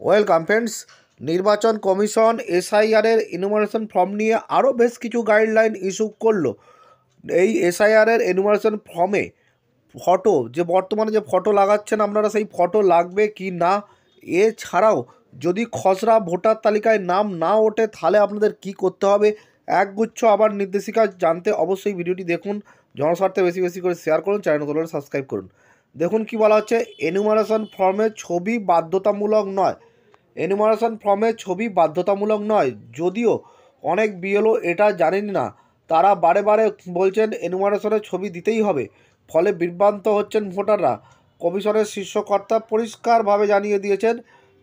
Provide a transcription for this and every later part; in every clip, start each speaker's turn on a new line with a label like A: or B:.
A: Welcome friends. নির্বাচন commission এসআইআরের enumeration form নিয়ে আরও বেশ কিছু গাইডলাইন ইস্যু করলো। এই এসআইআরের এনুমারেশন ফর্মে ফটো যে বর্তমানে যে ফটো লাগাচ্ছেন আপনারা, সেই ফটো লাগবে কি না, এছাড়াও যদি খসড়া ভোটার তালিকায় নাম না ওঠে তাহলে আপনাদের কি করতে হবে, একগুচ্ছ আবার নির্দেশিকা জানতে অবশ্যই ভিডিওটি দেখুন। জনস্বার্থে বেশি বেশি করে শেয়ার করুন, চ্যানেল নতুন সাবস্ক্রাইব করুন। দেখুন কি বলা হচ্ছে, এনুমারেশন ফর্মে ছবি বাধ্যতামূলক নয়। এনুমারেশন ফর্মে ছবি বাধ্যতামূলক নয়, যদিও অনেক বিএলও এটা জানেন না। তারা বারে বারে বলছেন এনুমারেশনের ছবি দিতেই হবে, ফলে বিভ্রান্ত হচ্ছেন ভোটাররা। কমিশনের শীর্ষকর্তা পরিষ্কারভাবে জানিয়ে দিয়েছেন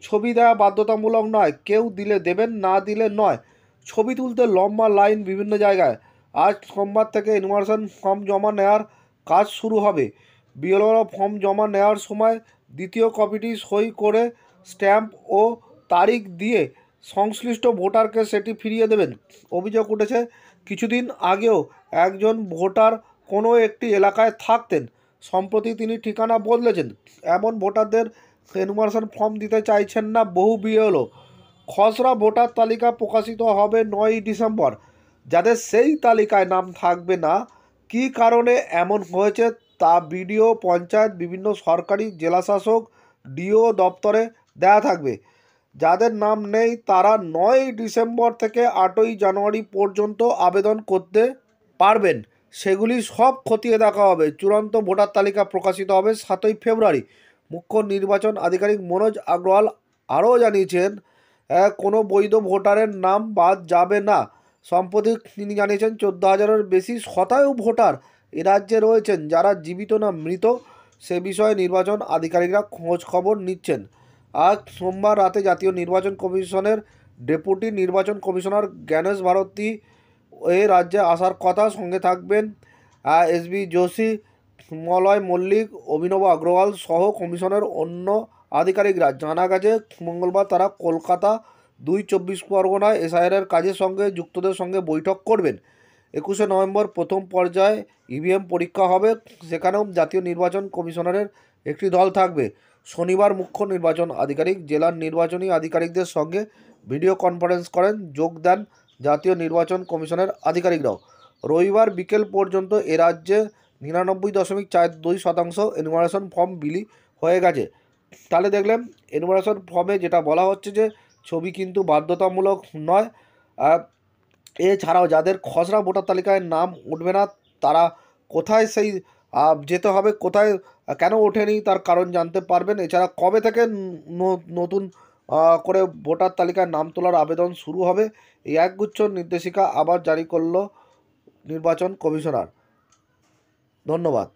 A: ছবি দেওয়া বাধ্যতামূলক নয়, কেউ দিলে দেবেন, না দিলে নয়। ছবি তুলতে লম্বা লাইন বিভিন্ন জায়গায়। আজ সোমবার থেকে এনুমারেশন ফর্ম জমা নেওয়ার কাজ শুরু হবে। বিএলওরা ফর্ম জমা নেওয়ার সময় দ্বিতীয় কপিটি সই করে স্ট্যাম্প ও তারিখ দিয়ে সংশ্লিষ্ট ভোটারকে সেটি ফিরিয়ে দেবেন। অভিযোগ উঠেছে, কিছুদিন আগেও একজন ভোটার কোনো একটি এলাকায় থাকতেন, সম্প্রতি তিনি ঠিকানা বদলেছেন। এমন ভোটারদের এনুমারেশন ফর্ম দিতে চাইছেন না বহু বিএলও। খসড়া ভোটার তালিকা প্রকাশিত হবে 9ই ডিসেম্বর। যাদের সেই তালিকায় নাম থাকবে না, কী কারণে এমন হয়েছে তা বিডিও, পঞ্চায়েত, বিভিন্ন সরকারি জেলাশাসক, ডিও দপ্তরে দেয়া থাকবে। যাদের নাম নেই তারা 9ই ডিসেম্বর থেকে 8ই জানুয়ারি পর্যন্ত আবেদন করতে পারবেন। সেগুলি সব খতিয়ে দেখা হবে। চূড়ান্ত ভোটার তালিকা প্রকাশিত হবে 7ই ফেব্রুয়ারি। মুখ্য নির্বাচন আধিকারিক মনোজ আগরওয়াল আরও জানিয়েছেন, কোনো বৈধ ভোটারের নাম বাদ যাবে না। সম্প্রতি তিনি জানিয়েছেন 14,000-এর বেশি শতায়ু ভোটার এ রাজ্যে রয়েছেন যারা জীবিত না মৃত, সে বিষয়ে নির্বাচন আধিকারিকরা খোঁজ খবর নিচ্ছেন। আজ সোমবার রাতে জাতীয় নির্বাচন কমিশনের ডেপুটি নির্বাচন কমিশনার জ্ঞানেশ ভারতী এ রাজ্যে আসার কথা। সঙ্গে থাকবেন এসবি যোশী, মলয় মল্লিক, অভিনব আগরওয়াল সহ কমিশনের অন্য আধিকারিকরা। জানা গেছে মঙ্গলবার তারা কলকাতা 2 চব্বিশ পরগনায় এসআইআরের কাজের সঙ্গে যুক্তদের সঙ্গে বৈঠক করবেন। 21শে নভেম্বর প্রথম পর্যায়ে ইভিএম পরীক্ষা হবে, সেখানেও জাতীয় নির্বাচন কমিশনারের একটি দল থাকবে। শনিবার মুখ্য নির্বাচন আধিকারিক জেলার নির্বাচনী আধিকারিকদের সঙ্গে ভিডিও কনফারেন্স করেন, যোগ দেন জাতীয় নির্বাচন কমিশনের আধিকারিকরাও। রবিবার বিকেল পর্যন্ত এ রাজ্যে 99.42% এনুমারেশন ফর্ম বিলি হয়ে গেছে। তাহলে দেখলেন এনুমারেশন ফর্মে যেটা বলা হচ্ছে যে ছবি কিন্তু বাধ্যতামূলক নয়। এছাড়াও যাদের খসড়া ভোটার তালিকায় নাম উঠবে না তারা কোথায় সেই যেতে হবে, কোথায় কেন ওঠেনি তার কারণ জানতে পারবেন। এছাড়া কবে থেকে নতুন করে ভোটার তালিকায় নাম তোলার আবেদন শুরু হবে, এই একগুচ্ছ নির্দেশিকা আবার জারি করল নির্বাচন কমিশনার। ধন্যবাদ।